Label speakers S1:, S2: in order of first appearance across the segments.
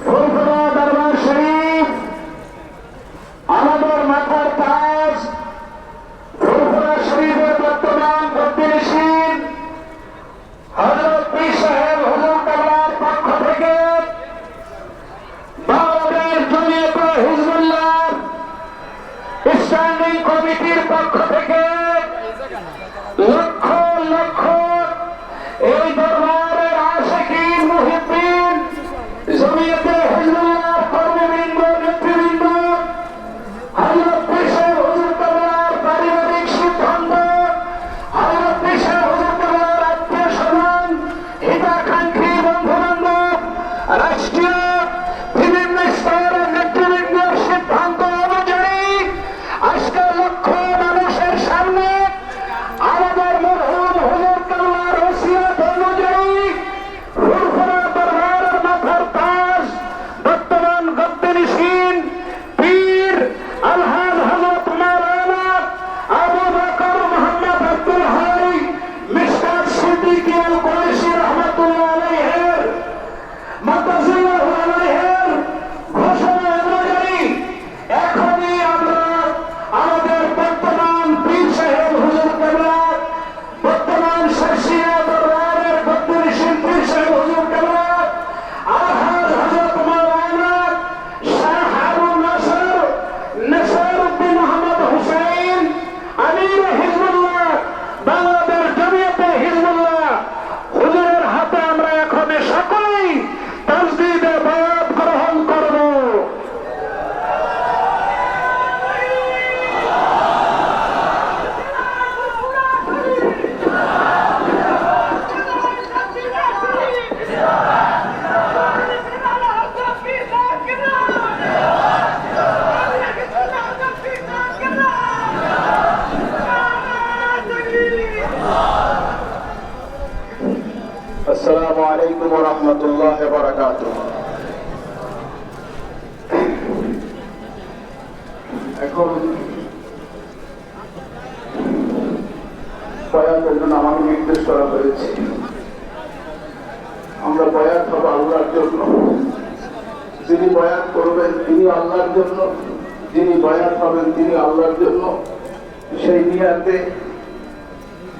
S1: ফুরফুরা দরবার শরীফ আমাদের মাথার তাজ। ফুরফুরা শরীফের বর্তমান গদ্দিনশীল হযরত পীর সাহেব হুজুর কেবলার পক্ষ থেকে বাংলাদেশ জমিয়তে হিজবুল্লাহ স্ট্যান্ডিং কমিটির পক্ষ থেকে লক্ষ লক্ষ এই দরবারের আশিকিন মুহিব্বিন জমিয়তে হিজবুল্লাহর কর্মবৃন্দ নেতৃবৃন্দ হযরত পীর সাহেব হুজুর কেবলার পারিবারিক সিদ্ধান্ত, হযরত পীর সাহেব হুজুর কেবলার আত্মীয় স্বজন, হিতাকাঙ্ক্ষী বন্ধু বান্ধব, রাষ্ট্রীয় বিভিন্ন স্তরের নেতৃবৃন্দের সিদ্ধান্ত অনুযায়ী আজকে লক্ষ মানুষের সামনে আমাদের মরহুম হুজুর কেবলার ওসিয়ত অনুযায়ী ফুরফুরা দরবারের মাথার তাজ বর্তমান গদ্দিনশীল পীর আলহাজ হযরত মাওলানা আবু বকর মুহাম্মদ আব্দুল হাই মিশকাত সিদ্দিকী আল কুরাইশী রাহমাতুল্লাহ আলাইহির মাতাজিল্লাহু আলাইহির ঘোষণা অনুযায়ী এখনই আমরা আমাদের বর্তমান পীর সাহেব হুজুর কেবলার বর্তমান শাসিয়া দরবারের গদ্দিনশীল পীর সাহেব হুজুর কেবলার আলহাজ হযরত মাওলানা শাহ হারুন নাসিরউদ্দিন মোহাম্মদ হুসাইন আমির হিজবুল্লাহ বাংলাদেশ জমিয়তে হিজবুল্লাহ হুজুরের হাতে আমরা এখন সকলেই তাজদীদে বায়াত গ্রহণ করব। আসসালামু আলাইকুম ওয়া রাহমাতুল্লাহি ওয়া বারাকাতুহু। এখন বয়াতের জন্য আমাকে নির্দেশ করা হয়েছে। আমরা বয়াত হব আল্লাহর জন্য। যিনি বয়াত করবেন তিনি আল্লাহর জন্য, যিনি বয়াত হবেন তিনি আল্লাহর জন্য। সেই নিয়াতে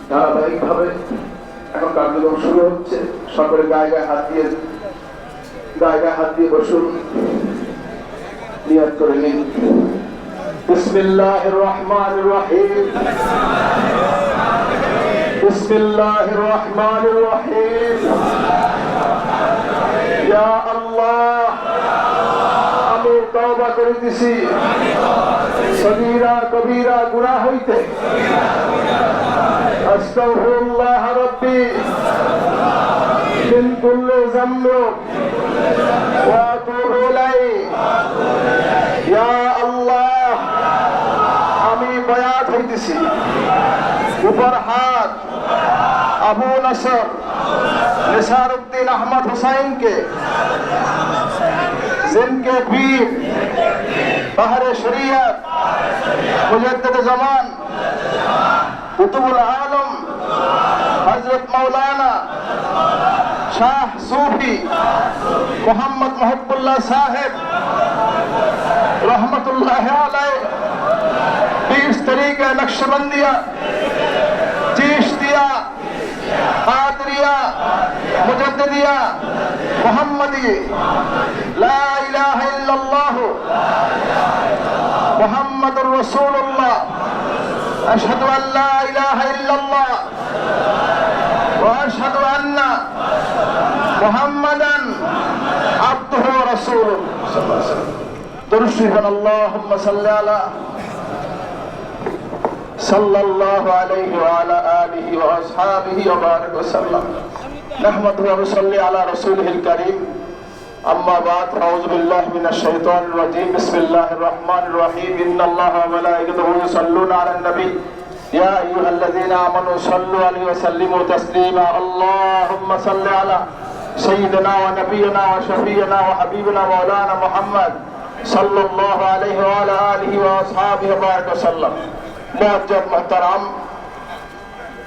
S1: ধারাবাহিকভাবে এখন কার্যক্রম শুরু হচ্ছে। সকলে গায়ে গায়ে হাত দিয়ে বসুন, নিয়াত করে নিন। বিসমিল্লাহির রহমানির রহিম, বিসমিল্লাহির রহমানির রহিম। ইয়া আল্লাহ, আমি তওবা করিতেছি সগীরা কবীরা গুনাহ হইতে। আস্তাগফিরুল্লাহ রাব্বি মিন কুল্লি যামবি ওয়া আতুবু ইলাইহি। ইয়া আল্লাহ, আমি বয়াত হইতেছি উপর হাত আবু নসর নিসারউদ্দিন আহমদ হুসাইনকে, जिनके पीर बहरे शरीयत मुजद्दिद ज़मान कुतुबुल आलम हजरत मौलाना शाह सूफी मोहम्मद महबूबुल्लाह साहिब रहमतुल्लाह अलैह 20 तरीके नक्शबंदिया, चिश्तिया, कादरिया, मुजद्दिदिया, मुहम्मदी, ला इलाहा इल्लल्लाह मुहम्मदुर रसूलुल्लाह, अशहदु अन ला इलाहा इल्लल्लाह व अशहदु अन्ना मुहम्मदन अब्दुहु व रसूलुहु। दुरूद शरीफ अल्लाहुम्मा सल्ली अला सल्लल्लाहु अलैहि व अला आलिहि व अस्हाबिहि व बारिक व सल्लम। नहमदुहु व नसल्ली अला रसूलिहिल करीम। अम्मा बाद, अऊज़ु बिल्लाहि मिनश शैतानिर रजीम। बिस्मिल्लाहिर रहमानिर रहीम। इन्नल्लाहा व मलाइकतहु युसल्लूना अलन नबी या अय्युहल्लज़ीना आमनू सल्लु अलैहि व सल्लिमू तस्लीमा। अल्लाहुम्मा सल्लि अला सय्यिदिना व नबियिना व शफीइना व हबीबिना मौलाना मुहम्मद सल्लल्लाहु अलैहि व अला आलिहि व अस्हाबिहि व बारिक व सल्लम। मुअज्जल मुहतरम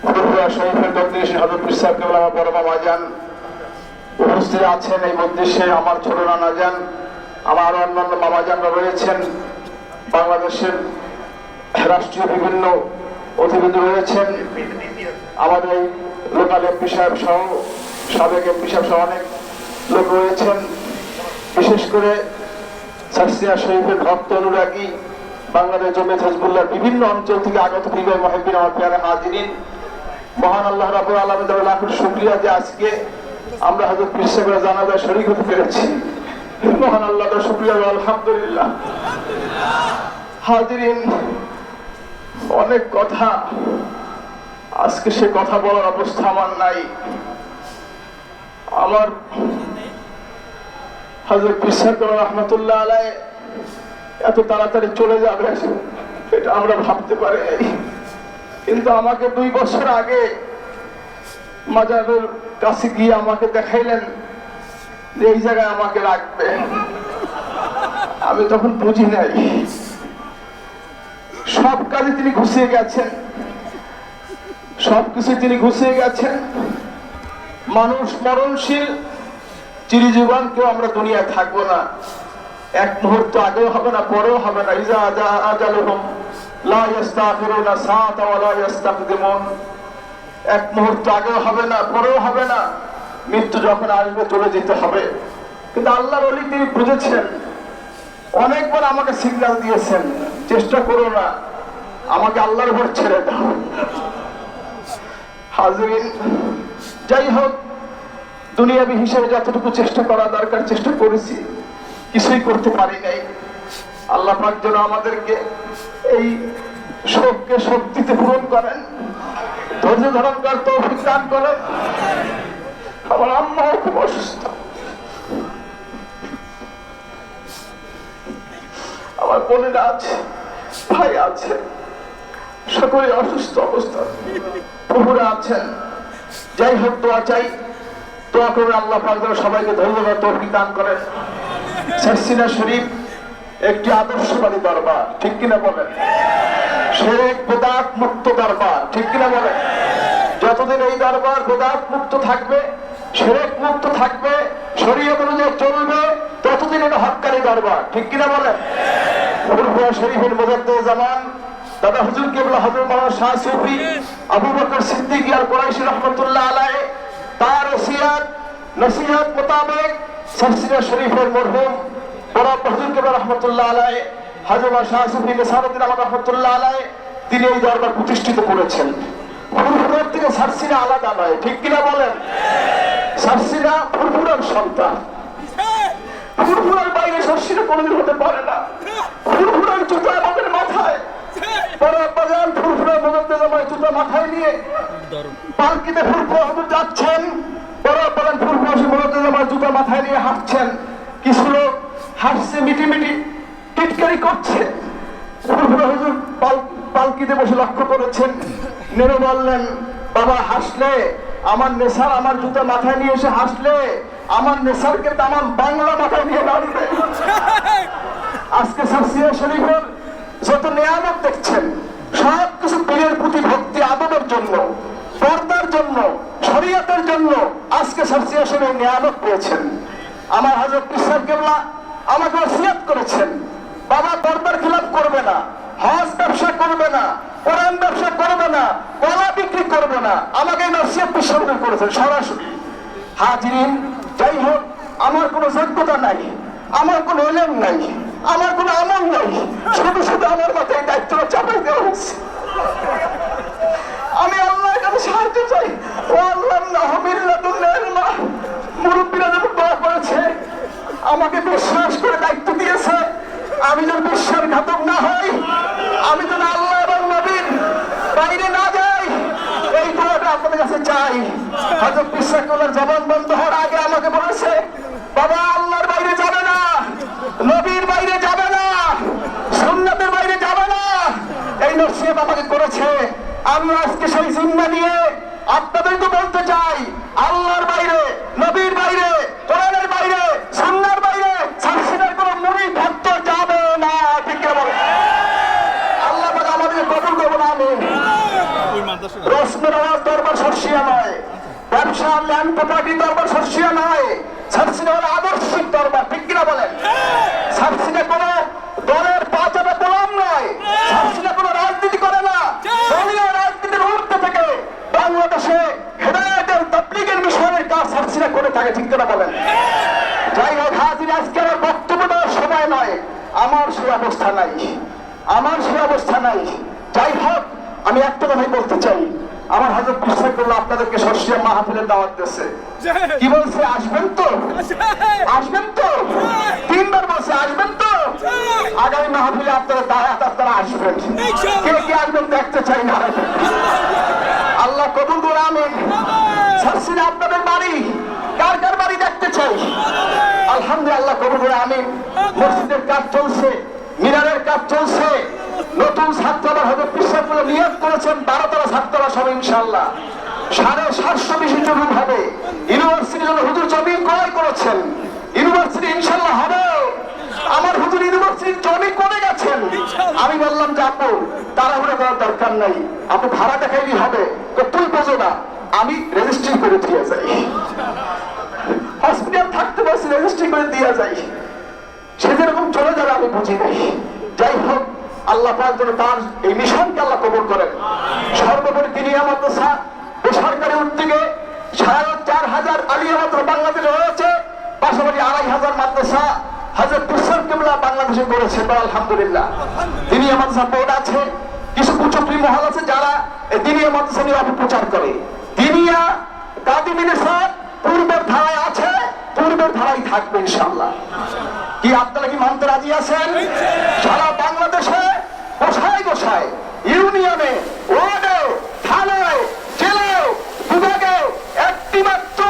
S1: ফুরফুরা শরীফের গদ্দিনশীল হযরত পীর সাহেব কেবলা বড় বাবা যান উপস্থিত আছেন এই মজলিসে আমার ছোট নানা যান, আমার অন্যান্য মামা যানরা রয়েছেন, বাংলাদেশের রাষ্ট্রীয় বিভিন্ন অতিথি রয়েছেন, আমাদের এই লোকাল এমপি সাহেব সহ সাবেক এমপি সাহেব সহ অনেক লোক রয়েছেন। বিশেষ করে সারসিয়া শরীফের ভক্ত অনুরাগী বাংলাদেশ জমিয়ত হিজবুল্লাহর বিভিন্ন অঞ্চল থেকে আগত প্রিয় মুহিব্বিন, আমার প্রিয় হাজিরিন, মহান আল্লাহ রাব্বুল আলামিনের লাখ শুকরিয়া যে আজকে আমরা হযরত পীর সাহেবের জানাজায় শরীক হতে পেরেছি। মহান আল্লাহর শুকরিয়া, আলহামদুলিল্লাহ। হাজিরিন, অনেক কথা, আজকে সে কথা বলার অবস্থা আমার নাই। আমার হযরত পীর সাহেব রাহমাতুল্লাহ আলাইহি এত তাড়াতাড়ি চলে যাবে এটা আমরা ভাবতে পারি, কিন্তু আমাকে 2 বছর আগে মাজারের কাছে গিয়ে আমাকে দেখাইলেন যে এই জায়গায় আমাকে রাখবে। আমি তখন বুঝি নাই, সব কাজে তিনি ঘুষিয়ে গেছেন, সবকিছু তিনি ঘুষিয়ে গেছেন। মানুষ মরণশীল, চিরজীবন কেউ আমরা দুনিয়ায় থাকবো না, এক মুহূর্ত আগেও হবে না, পরেও হবে না। ইজা আজালুহুম লা ইস্তাখিরুনা সাআতা ওয়া লা ইস্তাকদিমুন। এক মুহূর্ত আগেও হবে না, পরেও হবে না, মৃত্যু যখন আসবে চলে যেতে হবে। কিন্তু আল্লাহর ওলি তিনি বুঝেছেন, অনেকবার আমাকে সিগন্যাল দিয়েছেন, চেষ্টা করো না, আমাকে আল্লাহর উপর ছেড়ে দাও। হাজিরিন, যাই হোক, দুনিয়াবী হিসেবে যতটুকু চেষ্টা করা দরকার চেষ্টা করেছি, কিছুই করতে পারি নাই। আল্লাহ পাক যেন আমাদেরকে এই শোককে শক্তিতে পূরণ করেন, ধৈর্য ধারণ করার তৌফিক দান করেন। আমার আম্মাও খুব অসুস্থ, আমার বোনেরা আছে, ভাই আছে, সকলে অসুস্থ অবস্থা, প্রভুরা আছেন। যাই হোক, দোয়া চাই, দোয়া করবেন আল্লাহ পাক যেন সবাইকে ধৈর্য ধরার তৌফিক দান করেন। সারসিনা শরীফ একটি আদর্শবাদী দরবার, ঠিক কিনা বলেন? শিরক বিদআত মুক্ত দরবার, ঠিক কিনা বলেন? যতদিন এই দরবার বিদআত মুক্ত থাকবে, শিরক মুক্ত থাকবে, শরীয়ত অনুযায়ী চলবে, ততদিন এটা হক্কানি দরবার, ঠিক কিনা বলেন? ফুরফুরা শরীফের মুজাদ্দিদ জামান দাদা হুজুর কিবলা হযরত মাওলানা শাহ সুফি আবু বকর সিদ্দিকী আল কুরাইশী রাহমাতুল্লাহ আলাইহি তার ওসিয়াত নসিহত মোতাবেক সারসিনা শরীফের মরহুম বড় হুজুর কিবলা রাহমাতুল্লাহ আলাইহি হযরত শাহ সুফি নিসারউদ্দিন আহমদ রাহমাতুল্লাহ আলাইহি তিনি এই দরবার প্রতিষ্ঠিত করেছেন। ফুরফুরার থেকে সারসিনা আলাদা নয়, ঠিক কিনা বলেন? সারসিনা ফুরফুরার সন্তান, ফুরফুরার বাইরে সারসিনা কোনোদিন হতে পারে না। ফুরফুরার জুতা আমাদের মাথায়, বড় বাজান ফুরফুরার মুজাদ্দিদ জামাই জুতা মাথায় নিয়ে পালকিতে ফুরফুরা হুজুর যাচ্ছেন, বড় বাজান ফুরফুরা মুজাদ্দিদ জামাই জুতা মাথায় নিয়ে হাঁটছেন। কিছু লোক হাসছে, মিটিমিটি টিটকারি করছে। ফুরফুরা হুজুর পালকিতে বসে লক্ষ্য করেছেন, নেড়ে বললেন, বাবা হাসলে আমার নেশার আমার জুতা মাথায় নিয়ে এসে হাসলে আমার নেশারকে তামাম বাংলা মাথায় নিয়ে দাঁড়িয়ে। আজকে সারসিনা শরীফের যত নিয়ামত দেখছেন, সব কিছু পীরের প্রতি ভক্তি আদবের জন্য, পর্দার জন্য, শরীয়তের জন্য আজকে সারসিনা শরীফের নিয়ামত পেয়েছেন। আমার হযরত পীর সাহেব কেবলা আমাকে ওসিয়ত করেছেন, বাবা পর্দার খিলাফ করবে না, হজ ব্যবসা করবে না, কোরআন ব্যবসা করবে না, কলা বিক্রি করবে না, আমাকে নসিহত বিশ্ববিদ্যালয় করেছেন সরাসরি। হাজিরিন, যাই হোক, আমার কোনো যোগ্যতা নাই, আমার কোনো এলেম নাই, আমার কোনো আমল নাই, শুধু শুধু আমার মাথায় দায়িত্বটা চাপাই দেওয়া হচ্ছে। আমি আল্লাহর কাছে সাহায্য চাই। ও আল্লাহ, মুরব্বীরা যখন দোয়া করেছে, আমাকে বিশ্বাস করে দায়িত্ব দিয়েছে, আমি যেন বিশ্বাসঘাতক না হই, আমি যেন আল্লাহ এবং নবীর বাইরে না যাই, এই দোয়াটা আপনাদের কাছে চাই। হযরত পীর সাহেবের জবান বন্ধ হওয়ার আগে আমাকে বলেছে, বাবা আল্লাহর বাইরে যাবে না, নবীর বাইরে যাবে না, সুন্নাতের বাইরে যাবে না, এই নসিহত আমাকে করেছে। আমি আজকে সেই জিম্মা নিয়ে আপনাদেরকে বলতে চাই, আল্লাহর বাইরে, নবীর বাইরে, কোরআনের বাইরে, সুন্নাহর বাইরে সারসিনার কোনো মুরিদ ভক্ত যাবে না, ঠিক করে বলে। আল্লাহ পাক আমাদের কবুল করুন, আমিন। রসমের আওয়াজ দরবার সারসিনা নয়, ব্যবসা ল্যান্ড প্রপার্টি দরবার শস্যিয়া নয়, সার্সিনা হলো আদর্শিক দরবার, ঠিক কিনা বলেন? সার্সিনা কোনো দলের পাঁচাটা গোলাম নয়, সার্সিনা কোনো রাজনীতি করে না, দলীয় রাজনীতির ঊর্ধ্বে থেকে বাংলাদেশে হেদায়েতের তাবলীগের মিশনের কাজ সার্সিনা করে থাকে, ঠিক কিনা বলেন? যাই হোক, হাজির আজকে আমার বক্তব্য দেওয়ার সময় নয়, আমার সে অবস্থা নাই, আমার সে অবস্থা নাই। যাই হোক, আমি একটা কথাই বলতে চাই, আমার হযরত বিশ্বাস করলো আপনাদেরকে শস্যিয়া মাহফিলের দাওয়াত দিয়েছে। কি বলছে? আসবেন তো? আসবেন তো? তিনবার বলছে আসবেন তো? আগামী মাহফিলে আপনারা দাওয়াত, আপনারা আসবেন। কে কে আসবেন দেখতে চাই না। আল্লাহ কবুল করুন, আমিন। সার্সিনা আপনাদের বাড়ি, কার কার বাড়ি দেখতে চাই? আলহামদুলিল্লাহ, কবুল করুন, আমিন। মসজিদের কাজ চলছে, মিনারের কাজ চলছে, নতুন ছাত্ররা হয়তো বিশ্বাস করে নিয়োগ করেছেন 12তলা ছাত্ররা সব ইনশাআল্লাহ 750 বেশি জমি হবে। ইউনিভার্সিটির জন্য হুজুর জমি ক্রয় করেছেন, ইউনিভার্সিটি ইনশাআল্লাহ হবে। আমার হুজুর ইউনিভার্সিটির জমি করে গেছেন। আমি বললাম যে আপু তাড়াহুড়ো করার দরকার নাই, আপনি ভাড়া দেখাইলেই হবে। তো তুই বোঝো না, আমি রেজিস্ট্রি করে দিয়ে যাই, হসপিটাল থাকতে বসে রেজিস্ট্রি করে দিয়ে যাই, সে যেরকম চলে যাবে আমি বুঝি নাই। যাই হোক, আল্লাহ পাক যেন তার এই মিশনকে আল্লাহ কবুল করেন। সর্বোপরি দিনিয়া মাদ্রাসা বেসরকারি উদ্যোগে 4,500 আলিয়া মাদ্রাসা বাংলাদেশে রয়েছে, পাশাপাশি 2,500 মাদ্রাসা হযরত বিশ্বাস কিবলা বাংলাদেশে করেছে। আলহামদুলিল্লাহ, দিনিয়া মাদ্রাসা বোর্ড আছে, কিছু কুচক্রী মহল আছে যারা এই দিনিয়া মাদ্রাসা নিয়ে অপপ্রচার করে। দিনিয়া কাদিমিনেসা পূর্বের ধারায় আছে, পূর্বের ধারায় থাকবে ইনশাআল্লাহ। কি আপনারা কি মানতে রাজি আছেন? সারা বাংলাদেশে গোসায় গোসায়, ইউনিয়নে, ওয়ার্ডে, থানায়, জেলায়, বিভাগে একটি মাত্র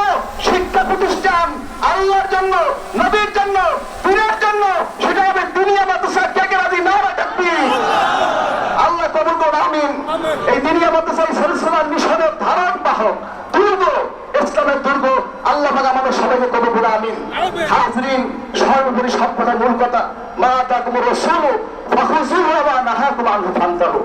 S1: শিক্ষা প্রতিষ্ঠান আল্লাহর জন্য, নবীর জন্য, পীরের জন্য, সেটা হবে দিনিয়া মাদ্রাসা। কে কে রাজি? নারে তাকবীর। আল্লাহ কবুল করুন, আমিন। এই দিনিয়া মাদ্রাসা সিলসিলার মিশনের ধারণ বাহক, দুর্গ, ইসলামের দুর্গ, আল্লাহ পাক আমাদের সবাইকে কবুল করুন, আমিন। হাজরিন, সর্বোপরি সব কথা, মূল কথা, মা তাকুমুর রাসূল ফাখুযুহু ওয়া নাহাকুম আনহু ফান্তাহু।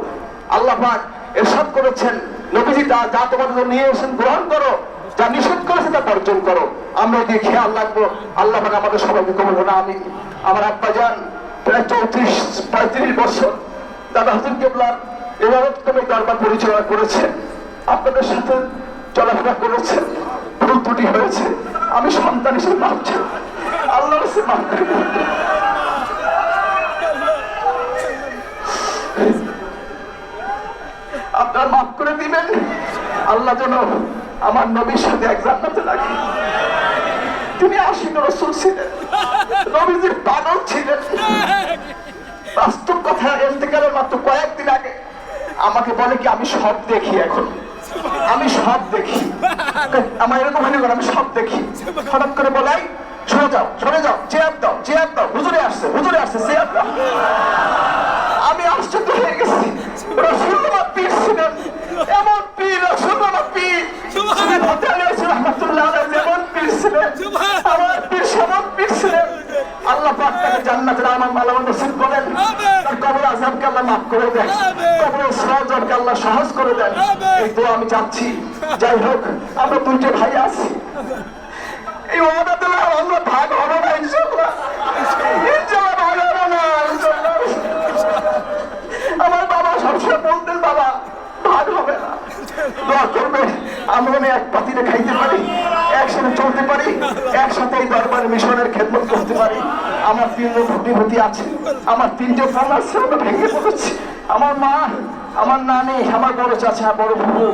S1: আল্লাহ পাক ইরশাদ করেছেন, নবীজি যা তোমাদের জন্য নিয়ে এসেছেন গ্রহণ করো, যা নিষেধ করেছে তা বর্জন করো। আমরা এদিকে খেয়াল রাখবো। আল্লাহ পাক আমাদের সবাইকে কবুল করুন, আমিন। আমার আব্বা জান প্রায় 34-35 বছর দাদা হুজুর কিবলার ইবাদত কমিটি দরবার পরিচালনা করেছেন, আপনাদের সাথে চলাফেরা করেছেন, ভুল ত্রুটি হয়েছে, আমি সন্তান হিসেবে মাফ চাই, আল্লাহর কাছে মাফ করে দিন। আপনারা মাফ করে দিবেন। আল্লাহ যেন আমার নবীর সাথে এক জান্নাতে রাখে। তিনি আশিক রাসূল ছিলেন, নবীজির পাগল ছিলেন। বাস্তব কথা, ইন্তেকালের মাত্র কয়েকদিন আগে আমাকে বলে কি আমি সব দেখি, এখন আমি সব দেখি, আমার এরকম মনে করে আমি সব দেখি। হঠাৎ করে বলাই সরে যাও, সরে যাও, চেয়ার দাও, চেয়ার দাও, হুজুরে আসছে, হুজুরে আসছে, চেয়ার দাও। আমি আশ্চর্য হয়ে গেছি। রাসূলুল্লাহ পীর ছিলেন, এমন পীর, রাসূলুল্লাহ পীর, রহমাতুল্লাহ আলাইহি যেমন পীর ছিলেন, আমার পীর সেমন পীর ছিলেন। আল্লাহ পাক তাকে জান্নাতের আমার মালামাল নসিব করেন, তার কবর আযাবকে আল্লাহ মাফ করে দেন, কবরের সওয়াবকে আল্লাহ সহজ করে দেন, এই দোয়া আমি চাচ্ছি। যাই হোক, আমরা দুইটা ভাই আছি, এই ওয়াদা দিলে আমরা ভাগ হবো না ইনশাআল্লাহ, ইনশাআল্লাহ ভাগ হবো না ইনশাআল্লাহ। আমার বাবা সবসময় বলতেন, বাবা ভাগ হবে না, দোয়া করবে আমরা এক পাতিলে খাইতে পারি, একসাথে চলতে পারি, একসাথে এই দরবারে মিশনের খেদমত করতে পারি। আমার 3 ভগ্নিপতি আছে, আমার 3টে ফোন আছে, ওটা ভেঙে পড়েছে। আমার মা, আমার নানি, আমার বড় চাচা, বড় ফুফু,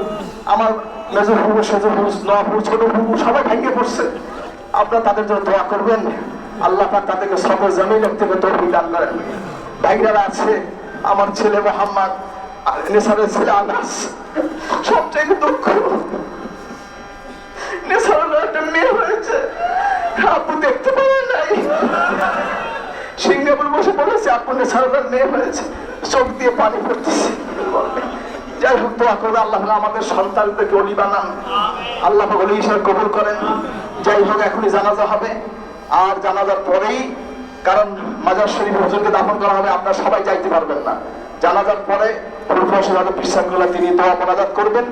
S1: আমার মেজর ফুফু, সেজর ফুফু, নফু, ছোট ফুফু, সবাই ভেঙে পড়ছে। আপনারা তাদের জন্য দোয়া করবেন, আল্লাহ পাক তাদেরকে সবর জমিন রাখতে তৌফিক দান করেন। ভাইরা আছে, আমার ছেলে মোহাম্মদ, নেসারের ছেলে আনাস, সবচেয়ে দুঃখ, নেসারের একটা মেয়ে হয়েছে, আপু দেখতে পারেন নাই, সিঙ্গাপুর বসে বলেছে আপু নেসারের মেয়ে হয়েছে, চোখ দিয়ে পানি পড়তেছে। যাই হোক, দোয়া করবে আল্লাহ আমাদের সন্তানদেরকে ওলি বানান, আল্লাহ ওলি হিসেবে কবুল করেন। যাই হোক, এখনই জানাজা হবে, আর জানাজার পরেই, কারণ মাজার শরীফ হুজুরকে দাফন করা হবে, আপনারা সবাই যাইতে পারবেন না। জানাজার পরে প্রফেসর বিশ্বাস করলে তিনি দোয়া মোনাজাত করবেন,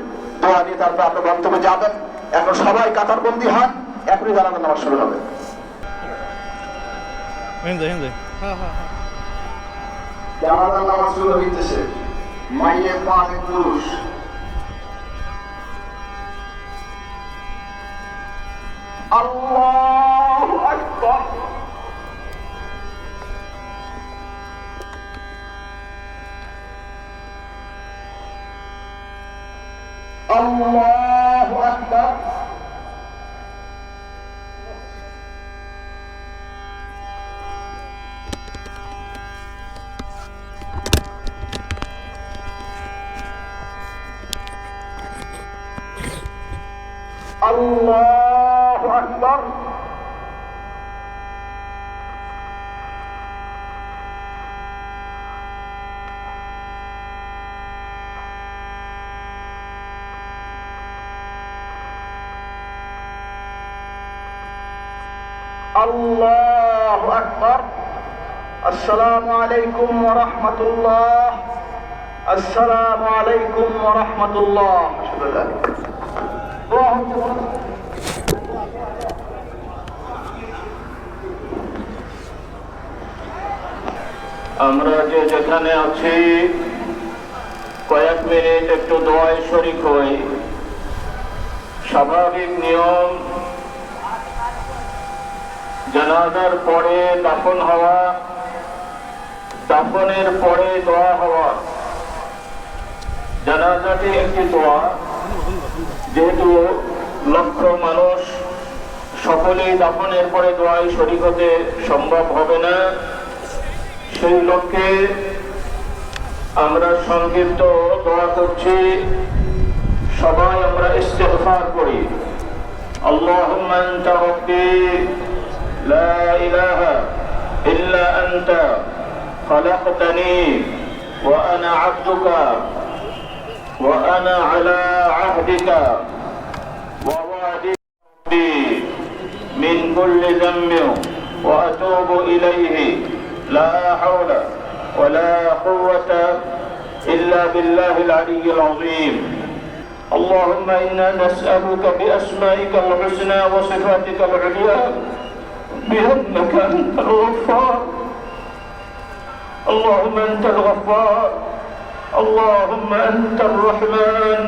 S1: দোয়া নিয়ে তারপর আপনার গন্তব্যে যাবেন। এখন সবাই কাতারবন্দি হন, এখনই জানাজার নামাজ শুরু হবে। জানাজার নামাজ শুরু হইতেছে। মাইয়ে পাঁচ পুরুষ। আল্লাহু আকবার। আল্লাহু আকবার। আল্লাহু আকবার। আল্লাহু আকবার। আসসালামু আলাইকুম ওয়া রাহমাতুল্লাহ। আসসালামু আলাইকুম ওয়া রাহমাতুল্লাহ। আমরা যে যেখানে আছি কয়েক মিনিট একটু দোয়ায় শরীক হই। স্বাভাবিক নিয়ম, জানাজার পরে দাফন হওয়া, দাফনের পরে দোয়া হওয়া। জানাজাটি একটি দোয়া, যেহেতু লক্ষ মানুষ সকলেই দাফনের পরে দোয়ায় শরীক হতে সম্ভব হবে না, সেই লক্ষ্যে আমরা সংক্ষিপ্ত দোয়া করছি। সবাই আমরা ইস্তেগফার করি। আল্লাহুম্মা আনতা রাব্বি লা ইলাহা ইল্লা আনতা খালাকতানি ওয়া আনা আবদুকা ওয়া আনা আলা আহদিকা ওয়া ওয়া'দিকা মিন কুল্লি যামবিন ওয়া আতুবু ইলাইহি লা হাওলা ওয়া লা কুওয়াতা ইল্লা বিল্লাহিল আলিয়্যিল আযীম। اللهم إنا نسألك بأسمائك الحسنى وصفاتك العليا بأنك أنت الغفار. اللهم أنت الغفار. اللهم أنت الرحمن.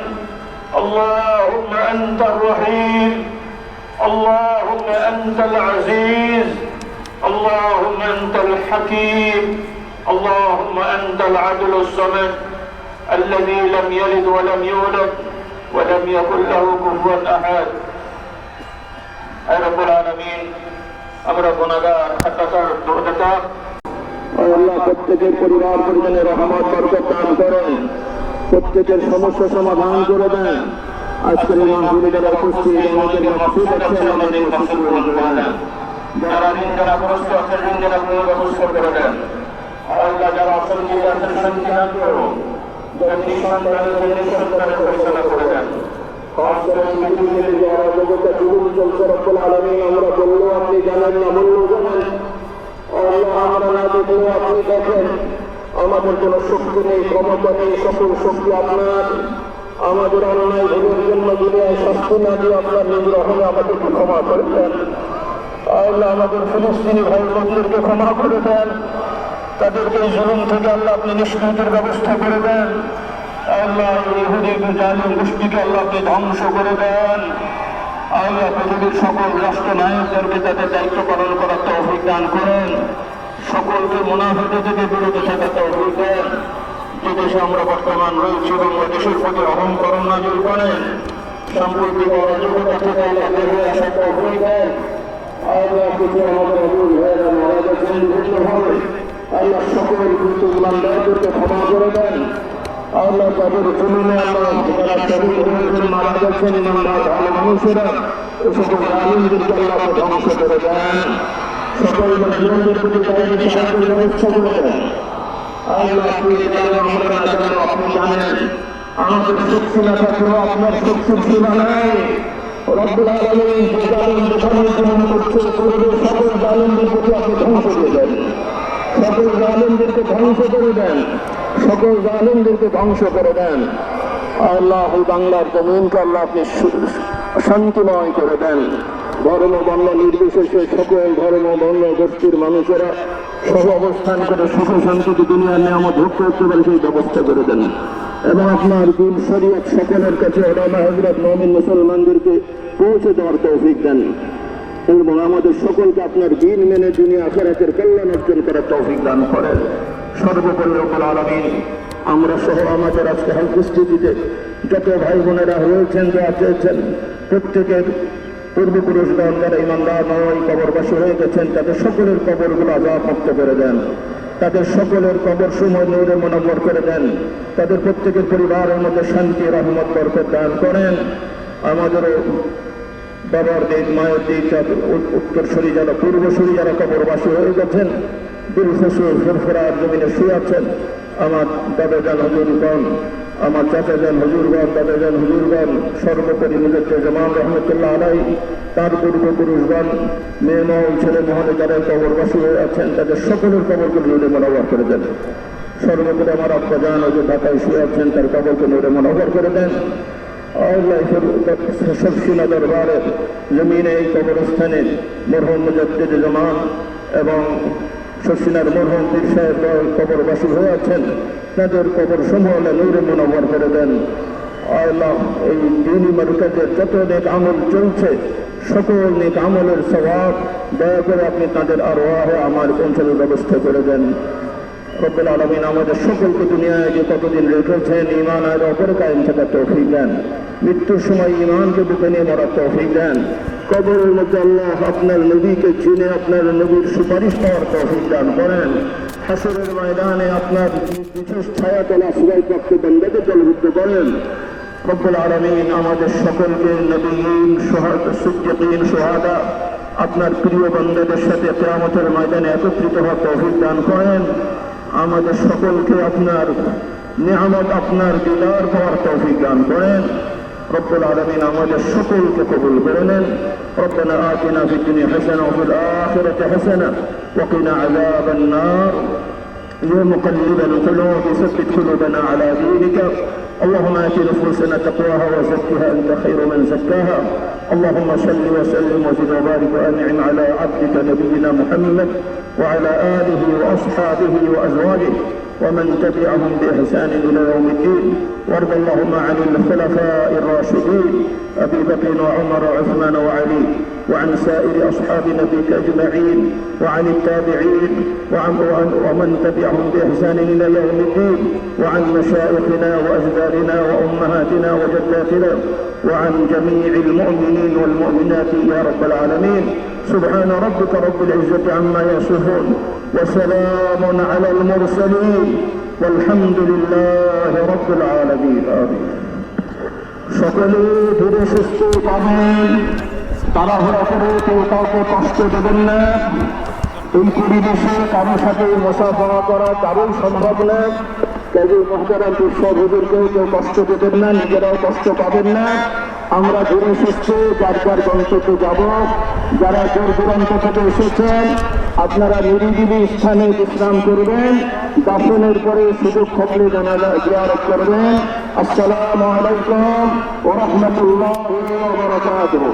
S1: اللهم أنت الرحيم. اللهم أنت العزيز. اللهم أنت الحكيم. اللهم أنت العدل الصمد الذي لم يلد ولم يولد ولم يكن له كفوا أحد. أي رب العالمين আমরা গুনাহগার, খাতাকার, দুর্দাতা। আল্লাহ প্রত্যেকের পরিবার পরিজনের রহমত বরকত দান করেন, প্রত্যেকের সমস্যা সমাধান করে দেন। আজকের এই মাহফিলে যারা উপস্থিত, আমাদের মাহফিল আছে, আমাদের মাহফিল পূরণ করে দেন। যারা ঋণগ্রস্ত আছেন, ঋণের ব্যবস্থা করে দেন। আল্লাহ যারা অশান্তি আছেন, শান্তি দান করুন। যারা নিঃসন্তানের জন্য সন্তানের পরিচালনা করে দেন। খাস করে পৃথিবীতে যে অরাজকতা জীবন চলছে, রব্বুল আলামিন আমরা বললেও আপনি জানেন, না বললেও জানেন। আল্লাহ আমরা না দেখলেও আপনি দেখেন। আমাদের কোনো শক্তি নেই, ক্ষমতা নেই, সকল শক্তি আপনার। আমাদের অন্যায় ভুলের জন্য দুনিয়ায় শাস্তি না দিয়ে আপনার নিজ রহমে আমাদেরকে ক্ষমা করে দেন। আল্লাহ আমাদের ফিলিস্তিনি ভাই বোনদেরকে ক্ষমা করে দেন। তাদেরকে জুলুম থেকে আল্লাহ আপনি নিষ্কৃতির ব্যবস্থা করে দেন। আল্লাহ ইহুদি জালিম গোষ্ঠীকে আল্লাহ আপনি ধ্বংস করে দেন। আল্লাহ পৃথিবীর সকল রাষ্ট্রনায়কদেরকে তাদের দায়িত্ব পালন করার তৌফিক দান করেন। সকলকে মুনাফিকি থেকে বিরত থাকার তৌফিক দেন। যে দেশে আমরা বর্তমান রয়েছি, বাংলাদেশের প্রতি রহম করুন নাযিল করেন। সাম্প্রতিক অরাজকতা থেকে আল্লাহ বের হয়ে আসার তৌফিক দেন। আল্লাহ কিছু আমাদের আবুল ভাইয়েরা মারা গেছেন বিভিন্নভাবে, আল্লাহ সকল কিন্তু ইমানদারদেরকে ক্ষমা করে দেন। আল্লাহ তাদের জমিনে আল্লাহ যারা শহীদ হয়েছেন, মারা গেছেন, ইমানদার ভালো মানুষেরা, এ সকল জালিমদেরকে আল্লাহ ধ্বংস করে দেন। সকল মুসলিমদের প্রতি দায়িত্ব সাহায্যের ব্যবস্থা করে দেন। আল্লাহ আপনি জানেন, আমরা না জানেন, আপনি জানেন। আমাদের শক্তি না থাকলেও আপনার শক্তির সীমা নাই। রব্বুল আলামিন যে জালিমদের সমর্থন করছে, সকল জালিমদের প্রতি আপনি ধ্বংস দিয়ে দেন। সকল জালিমদেরকে ধ্বংস করে দেন। সকল জালিমদেরকে ধ্বংস করে দেন। আল্লাহ বাংলার জমিনকে আল্লাহ আপনি শান্তিময় করে দেন। ধর্ম বর্ণ নির্বিশেষে সকল ধর্ম বর্ণ গোষ্ঠীর মানুষেরা সহ অবস্থান করে সুখ শান্তিতে দুনিয়ার নিয়ামত ভোগ করতে পারে সেই ব্যবস্থা করে দেন। এবং আপনার দিন শরীয়ত সকলের কাছে ওলামা হযরত মুমিন মুসলমানদেরকে পৌঁছে দেওয়ার তৌফিক দেন এবং আমাদের সকলকে আপনার দিন মেনে দুনিয়া আখিরাতের কল্যাণ অর্জন করার তৌফিক দান করেন। সর্বোপরি রব্বুল আলামিন আমরা সহ আমাদের আজকে উপস্থিতিতে যত ভাই বোনেরা রয়েছেন যা চেয়েছেন প্রত্যেকের পূর্বপুরুষগণ যারা ইমানদার নয় কবরবাসী হয়ে গেছেন তাদের সকলের কবরগুলো আযাব মুক্ত করে দেন, তাদের সকলের কবর সময় নূরে মুনাওয়ার করে দেন, তাদের প্রত্যেকের পরিবারের মধ্যে শান্তি রহমত বরকত দান করেন। আমাদেরও বাবার দিক মায়ের দিক উত্তরসূরি যারা পূর্বসূরি যারা কবরবাসী হয়ে গেছেন দিল ফসুর ফুরফুরার জমিনে শুয়ে আছেন, আমার দাদাজান হুজুরগণ, আমার চাচাজান হুজুরগণ, দাদাজান হুজুরগণ, সর্বোপরি মুজাদ্দেদ-ই-জামান রহমতুল্লাহ আলাইহি তার পূর্বপুরুষগণ, মেয়ে মহল ছেলে মহলে যারা কবরবাসী হয়ে আছেন তাদের সকলের কবরগুলো নূরে মুনাওয়ার করে দেন। সর্বোপরি আমার আব্বাজান ওই যে ঢাকায় শুয়ে আছেন তার কবরকে নূরে মুনাওয়ার করে দেন। সবসিনা দরবারের জমিনে এই কবরস্থানে মরহুম মুজাদ্দেদ-ই-জামান এবং শশিনার মরহুম পীর সাহেব কবরবাসী হয়ে আছেন তাদের কবর সমূহ নূরে মুনাওয়ার করে দেন। আল্লাহ এই দ্বীনি মারকাজের যত নেক আমল চলছে সকল নেক আমলের সওয়াব দয়া করে আপনি তাদের আরওয়াহে আমার পৌঁছানোর ব্যবস্থা করে দেন। রব্বুল আলামিন আমাদের সকলকে দুনিয়ায় যে কতদিন রেখেছেন ঈমান আর অপরে কায়েম থাকার তৌফিক দেন, মৃত্যুর সময় ঈমানকে বুকে নিয়ে মরার তৌফিক দেন। কবরের মধ্যে আল্লাহ আপনার নবীকে চিনে আপনার নবীর সুপারিশ পাওয়ার তৌফিক দান করেন। হাসরের ময়দানে আপনার বিশেষ ছায়াতলা সুরাইপ্রাপ্ত বান্দাকে দলভুক্ত করেন। রব্বুল আলামিন আমাদের সকলকে নবীন সিদ্দিকীন শুহাদা আপনার প্রিয় বান্দাদের সাথে কিয়ামতের ময়দানে একত্রিত হওয়ার তৌফিক দান করেন। আমাদের সকলকে আপনার নিয়ামত আপনার দিদার পাওয়ার তৌফিক দান করেন। রব্বুল আলামিন আমাদের সকলকে কবুল করে নেন। ربنا آتنا في الدنيا حسنة وفي الآخرة حسنة وقنا عذاب النار. يا مقلب القلوب ثبت قلوبنا على دينك. اللهم آت نفوسنا تقواها وزكها أنت خير من زكاها. اللهم صل وسلم وزد وبارك وأنعم على عبدك نبينا محمد وعلى آله وأصحابه وأزواجه ومن تبعهم بإحسان إلى يوم الدين. وارض اللهم عن الخلفاء الراشدين أبي بكر وعمر وعثمان وعلي وعن سائر أصحاب نبيك أجمعين وعن التابعين ومن تبعهم بإحسان إلى يوم الدين وعن مشايخنا وأجدادنا وأمهاتنا وجداتنا وعن جميع المؤمنين والمؤمنات يا رب العالمين. سبحان ربك رب العزة عما يصفون وسلام على المرسلين والحمد لله رب العالمين. آمين. সকলে ধীরে সুস্থ পাবেন, তাড়াহুড়া করে কেউ কাউকে কষ্ট দেবেন না। এই পরিবেশে কারোর সাথে মুসাফা করা কারোর সম্ভব না। কাজে মুহতারাম সব হুজুরকেও কেউ কষ্ট দেবেন না, নিজেরাও কষ্ট পাবেন না। আমরা ধীরে সুস্থ যার যার গন্তব্যে যাব। যারা দূর দূরান্ত থেকে এসেছেন আপনারা নিরিবিলি স্থানে বিশ্রাম করবেন, দাফনের পরে সুযোগ থাকলে জানাজা জিয়ারত করবেন। আসসালামু আলাইকুম ওয়া রাহমাতুল্লাহি ওয়া বারাকাতুহু।